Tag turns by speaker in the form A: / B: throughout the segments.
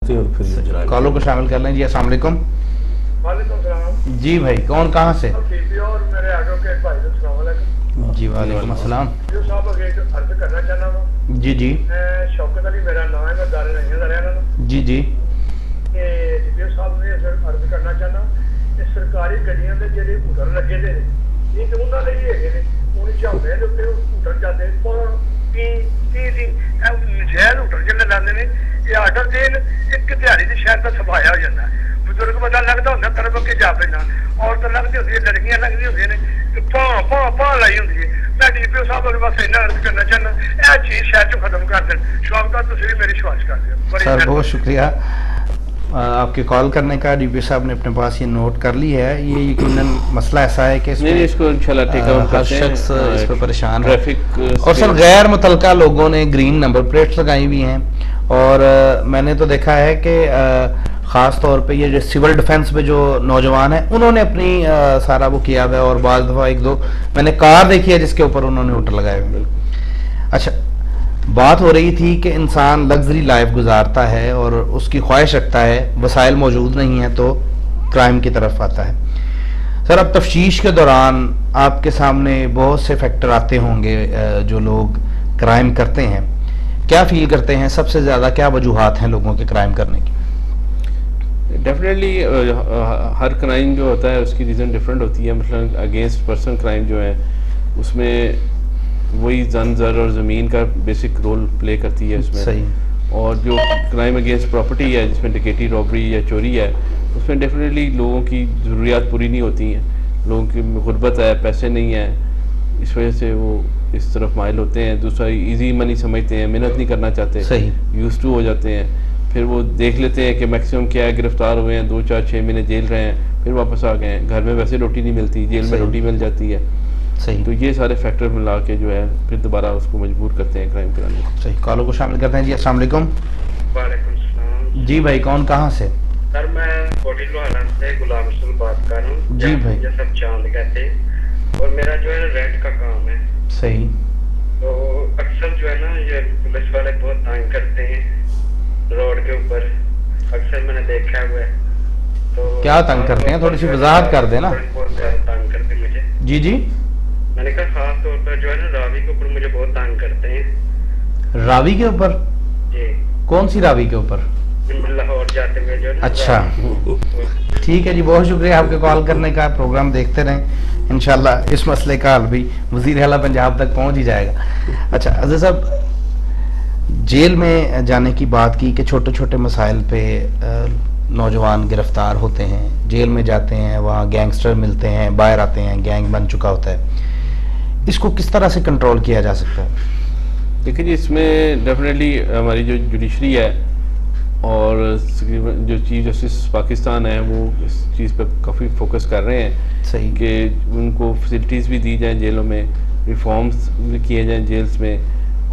A: करते हैं और फिर
B: कॉलों को शामिल कर लें। जी अस्सलाम वालेकुम।
C: वालेकुम सलाम।
B: जी भाई, कौन कहाँ से?
C: और मेरे एडवोकेट भाई को अस्सलाम वालेकुम।
B: जी वालेकुम अस्सलाम।
C: जो साहब आगे अर्ज करना चाहना हूँ।
B: जी जी।
C: मैं शौकत अली मेरा नाम है, मैं दारे नहीं दरिया ना।
B: जी जी।
C: ये डीपीओ साहब ने अर्ज करना चाहना कि सरकारी गड्डियां दे जेडे हूटर लगे दे ये तो उन्हां दे ही हैगे ने उन झाउंदे दे उत्ते हूटर जाते नजैज हूटर जिहड़े लांदे ने ये आर्डर देन एक दिहाड़ी दी शहर दा सफाया हो जांदा है। बुजुर्ग बंदा लगदा हुंदा तरफ के जा पैंदा, औरत लगदी हुंदी है, लड़कियां लगदी हुंदियां ने पां लाई हुंदी है। मैं डीपीओ साहब अगर बस इन्ना अर्ज करना चाहना यह चीज शहर चो खत्म कर दें। शौकत तुसीं भी मेरी सिफारिश कर दियो।
B: सर बहुत शुक्रिया आपके कॉल करने का। डीपीओ साहब ने अपने पास ये नोट कर ली है। ये यकीनन मसला ऐसा है कि
D: इसको इंशाल्लाह टेक आउट
B: हर
D: करते हैं।
B: शख्स इस पर परेशान है।
D: ट्रैफिक
B: और सर गैर मुतलका लोगों ने ग्रीन नंबर प्लेट्स लगाई हुई हैं और मैंने तो देखा है कि ख़ास तौर पे ये जो सिविल डिफेंस में जो नौजवान हैं उन्होंने अपनी सारा वो किया हुआ है और बाद दफ़ा एक दो मैंने कार देखी है जिसके ऊपर उन्होंने हूटर लगाए हुए हैं। अच्छा, बात हो रही थी कि इंसान लग्जरी लाइफ गुजारता है और उसकी ख्वाहिश रखता है, वसाइल मौजूद नहीं है तो क्राइम की तरफ आता है। सर अब तफ्तीश के दौरान आपके सामने बहुत से फैक्टर आते होंगे जो लोग क्राइम करते हैं, क्या फील करते हैं? सबसे ज़्यादा क्या वजूहात हैं लोगों के क्राइम करने की?
D: डेफिनेटली हर क्राइम जो होता है उसकी रीज़न डिफरेंट होती है। मतलब अगेंस्ट पर्सन क्राइम जो है उसमें वही जन जर और ज़मीन का बेसिक रोल प्ले करती है उसमें।
B: सही।
D: और जो क्राइम अगेंस्ट प्रॉपर्टी है जिसमें डकैती, रॉबरी या चोरी है उसमें डेफिनेटली लोगों की ज़रूरियात पूरी नहीं होती हैं, लोगों की गुर्बत है, पैसे नहीं है, इस वजह से वो इस तरफ माइल होते हैं। दूसरा इजी मनी समझते हैं, मेहनत नहीं करना चाहते,
B: सही
D: यूज टू हो जाते हैं। फिर वो देख लेते हैं कि मैक्सिमम क्या है, गिरफ्तार हुए हैं, 2 4 6 महीने जेल रहे हैं, फिर वापस आ गए हैं। घर में वैसे रोटी नहीं मिलती, जेल में रोटी मिल जाती है।
B: सही।
D: तो ये सारे फैक्टर मिला के जो है फिर दोबारा उसको मजबूर करते हैं क्राइम कराने को।
B: सही। कॉलों को शामिल करते हैं। जी अस्सलाम वालेकुम।
C: वालेकुम सलाम।
B: जी भाई, कौन कहाँ से?
C: सर मैं कोटी लोहाना से गुलाम रसूल बात कर रहा हूँ।
B: जी भाई।
C: मुझे सब चांद कहते हैं और मेरा जो है रेंट का काम है।
B: सही।
C: तो अक्सर जो है ना ये पुलिस वाले बहुत तंग करते हैं रोड के ऊपर, अक्सर मैंने देखा हुआ है। तो
B: क्या तंग करते हैं? थोड़ी सी वजाहत कर देना।
C: बहुत ज्यादा तंग करते हैं मुझे।
B: जी जी।
C: मैंने कहा खास तौर पर जो है ना रावी के ऊपर मुझे बहुत तंग करते हैं।
B: रावी के ऊपर?
C: जी।
B: कौन सी रावी के ऊपर?
C: लाहौर जाते हुए जो है ना।
B: अच्छा, ठीक है जी, बहुत शुक्रिया आपके कॉल करने का। प्रोग्राम देखते रहें, इंशाल्लाह इस मसले का हल भी वज़ीर आला पंजाब तक पहुंच ही जाएगा। अच्छा अज़ीज़ साहब, जेल में जाने की बात की कि छोटे छोटे मसाइल पे नौजवान गिरफ्तार होते हैं, जेल में जाते हैं, वहाँ गैंगस्टर मिलते हैं, बाहर आते हैं, गैंग बन चुका होता है। इसको किस तरह से कंट्रोल किया जा सकता है?
D: देखिए जी, इसमें डेफिनेटली हमारी जो जुडिशरी है और जो चीफ जस्टिस पाकिस्तान है वो इस चीज़ पर काफ़ी फोकस कर रहे हैं।
B: सही।
D: कि उनको फैसिलिटीज़ भी दी जाएं जेलों में, रिफॉर्म्स भी किए जाएं जेल्स में,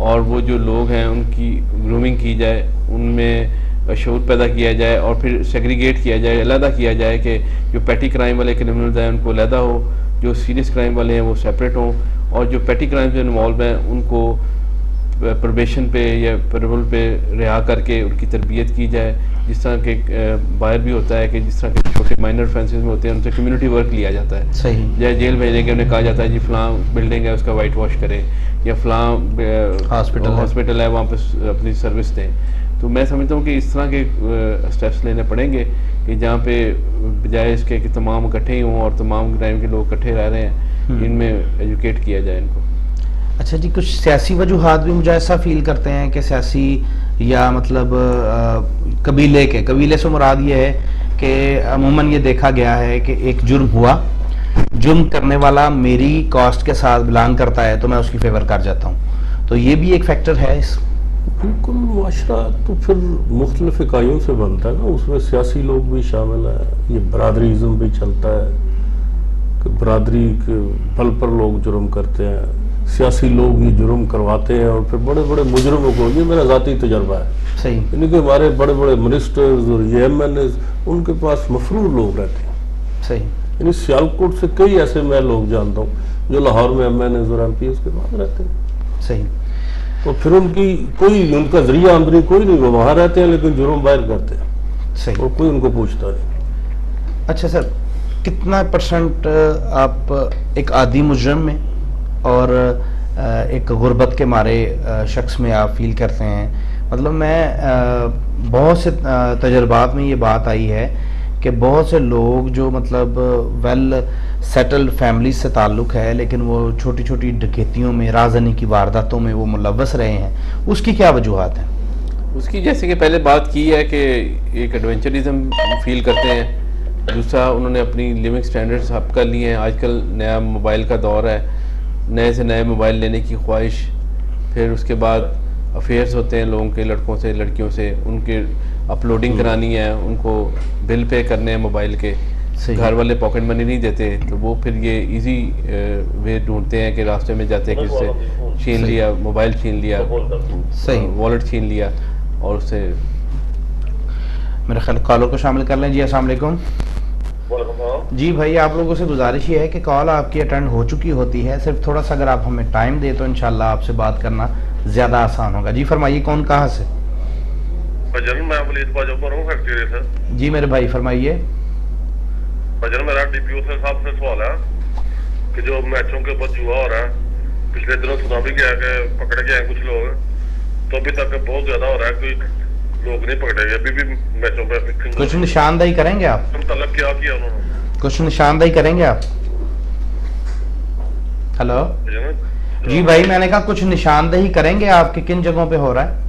D: और वो जो लोग हैं उनकी ग्रूमिंग की जाए, उनमें शऊर पैदा किया जाए और फिर सेग्रीगेट किया जाए, अलहदा किया जाए कि जो पैटी क्राइम वाले क्रिमिनल्स हैं उनको अलहदा हो, जो सीरियस क्राइम वाले हैं वो सेपरेट हों, और जो पैटी क्राइम में इन्वॉल्व हैं उनको प्रोबेशन पे या पेरोल पे रिहा करके उनकी तरबियत की जाए। जिस तरह के बाहर भी होता है कि जिस तरह के छोटे माइनर ऑफेंसेस में होते हैं उनसे कम्युनिटी वर्क लिया जाता है।
B: सही।
D: जैसे जेल भेजने के उन्हें कहा जाता है जी फ़लाँ बिल्डिंग है उसका वाइट वॉश करें, या फ़लाँ हॉस्पिटल है वहाँ पर अपनी सर्विस दें। तो मैं समझता हूँ कि इस तरह के स्टेप्स लेने पड़ेंगे कि जहाँ पे बजाय इसके कि तमाम इकट्ठे ही हों और तमाम क्राइम के लोग इकट्ठे रह रहे हैं, इनमें एजुकेट किया जाए इनको।
B: अच्छा जी, कुछ सियासी वजूहात भी मुझे ऐसा फील करते हैं कि सियासी या मतलब कबीले से मुराद ये है कि अमूमन ये देखा गया है कि एक जुर्म हुआ, जुर्म करने वाला मेरी कास्ट के साथ बिलोंग करता है तो मैं उसकी फेवर कर जाता हूँ, तो ये भी एक फैक्टर है इस।
A: बिल्कुल, माशरा तो फिर मुख्तलिफ इकाइयों से बनता है ना, उसमें सियासी लोग भी शामिल हैं, ये बरादरीज़म भी चलता है कि बरादरी के बल पर लोग जुर्म करते हैं, सियासी लोग ये जुर्म करवाते हैं और फिर बड़े बड़े मुजरमों को, ये मेरा ज़ाती तजर्बा है।
B: सही।
A: यानी कि हमारे बड़े बड़े मिनिस्टर्स और ये MNA उनके पास मफरूर लोग रहते हैं।
B: सही।
A: यानी सियालकोट से कई ऐसे मैं लोग जानता हूँ जो लाहौर में MNA और MPs के पास रहते हैं।
B: सही।
A: तो फिर उनका जरिया आमदनी कोई नहीं, वो वहाँ रहते हैं लेकिन जुर्म बाहर करते हैं
B: सही।
A: और कोई उनको पूछता नहीं।
B: अच्छा सर, कितना परसेंट आप एक आदी मुजरम में और एक गुर्बत के मारे शख्स में आप फील करते हैं? मतलब मैं बहुत से तजर्बात में ये बात आई है कि बहुत से लोग जो मतलब वेल सेटल्ड फैमिली से ताल्लुक़ है लेकिन वो छोटी छोटी डकैतियों में, राजनी की वारदातों में वो मुलव्वस रहे हैं, उसकी क्या वजूहात हैं?
D: उसकी जैसे कि पहले बात की है कि एक एडवेंचरिज्म फील करते हैं, दूसरा उन्होंने अपनी लिविंग स्टैंडर्ड्स अप कर लिए हैं। आजकल नया मोबाइल का दौर है, नए से नए मोबाइल लेने की ख्वाहिश, फिर उसके बाद अफेयर्स होते हैं लोगों के, लड़कों से लड़कियों से, उनके अपलोडिंग करानी है, उनको बिल पे करने हैं मोबाइल के, घर वाले पॉकेट मनी नहीं देते, तो वो फिर ये इजी वे ढूंढते हैं कि रास्ते में जाते हैं किससे छीन लिया, मोबाइल छीन लिया,
B: सही,
D: वॉलेट छीन लिया और उससे।
B: मेरे ख्याल कॉलर को शामिल कर लें। जी अस्सलाम वालेकुम। जी भाई, आप लोगों से गुजारिश ये है कि कॉल आपकी अटेंड हो चुकी होती है, सिर्फ थोड़ा सा अगर आप हमें टाइम दे तो इंशाल्लाह आपसे बात करना ज़्यादा आसान होगा। जी फरमाइए, कौन कहाँ से?
C: मैं वलीद बाजोपुर हूँ, फैक्ट्री से।
B: जी मेरे भाई फरमाइए।
C: मेरा डीपीओ से साहब से सवाल है कि जो मैचों के ऊपर जुआ हो रहा है, पिछले दिनों सुना भी गया कि पकड़े गए हैं कुछ लोग, तो अभी तक बहुत ज्यादा हो रहा है, कोई लोग नहीं पकड़े गए अभी भी मैचों पे।
B: कुछ निशानदेही करेंगे आप?
C: तलब क्या किया उन्होंने?
B: कुछ निशानदेही करेंगे आप? हेलो जी भाई, मैंने कहा कुछ निशानदेही करेंगे आप कि किन जगहों पे हो रहा है?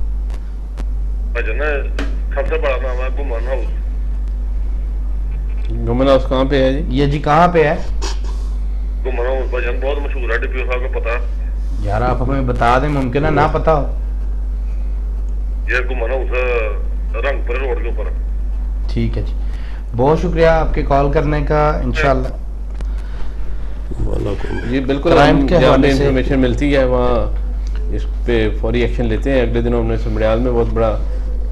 C: सबसे बड़ा नाम है गुमान हाउस।
D: गुमान हाउस कहाँ पे है जी?
B: ये जी कहाँ पे है?
C: गुमान हाउस भाईजान बहुत मशहूर है, डीपीओ साहब को पता है?
B: यार आप हमें बता दें, मुमकिन है ना पता हो।
C: ये गुमान हाउस रंगपुर रोड के ऊपर।
B: ठीक है जी, बहुत शुक्रिया आपके कॉल करने का। इंशाल्लाह
D: जी बिल्कुल,
B: क्राइम के हवाले से
D: इंफॉर्मेशन मिलती है वहाँ इस पे फौरी एक्शन लेते हैं। अगले दिनों हमने समड़ियाल में बहुत बड़ा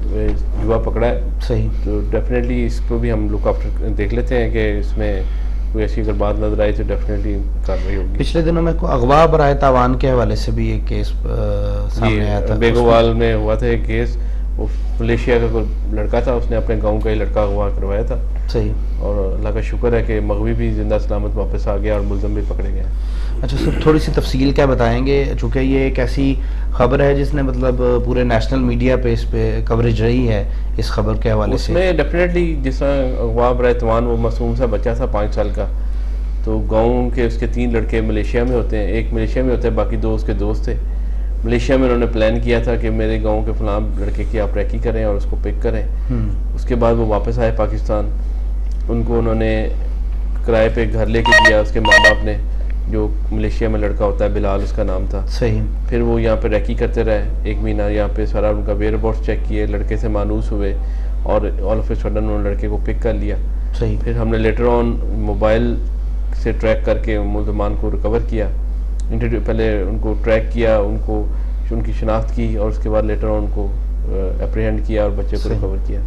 D: जुआ पकड़ा है,
B: सही,
D: तो डेफिनेटली इसको भी हम लुक आफ्टर देख लेते हैं कि इसमें कोई ऐसी अगर बात नजर आई तो डेफिनेटली कार्रवाई होगी।
B: पिछले दिनों में अगवा बराए तावान के हवाले से भी एक केस सामने आया था,
D: बेगोवाल में हुआ था एक केस। वो मलेशिया का कोई लड़का था, उसने अपने गांव का ही लड़का अगवा करवाया था।
B: सही,
D: और अल्लाह का शुक्र है कि मगवी भी जिंदा सलामत वापस आ गया और मुलजम भी पकड़े गए।
B: अच्छा सर, थोड़ी सी तफसील क्या बताएंगे, चूँकि ये एक ऐसी खबर है जिसने मतलब पूरे नेशनल मीडिया पे इस पे कवरेज रही है इस खबर के हवाले से।
D: उसमें डेफिनेटली जिस तरह अगवा बराए तवान वो मासूम सा बच्चा था 5 साल का, तो गाँव के उसके 3 लड़के मलेशिया में होते हैं, एक मलेशिया में होता है, बाकी 2 उसके दोस्त थे। मलेशिया में उन्होंने प्लान किया था कि मेरे गांव के फलां लड़के की आप रैकी करें और उसको पिक करें। उसके बाद वो वापस आए पाकिस्तान, उनको उन्होंने किराए पे घर लेके दिया उसके माँ बाप ने, जो मलेशिया में लड़का होता है बिलाल उसका नाम था।
B: सही,
D: फिर वो यहाँ पे रैकी करते रहे 1 महीना, यहाँ पे सारा उनका वेयर अबाउट्स चेक किए, लड़के से मानूस हुए और ऑल ऑफ ए सडन उन्होंने लड़के को पिक कर लिया।
B: सही,
D: फिर हमने लेटर ऑन मोबाइल से ट्रैक करके मुलजमान को रिकवर किया, इंटरव्यू पहले उनको ट्रैक किया, उनको उनकी शिनाख्त की और उसके बाद लेटर ऑन उनको अप्रीहेंड किया और बच्चे को रिकवर किया।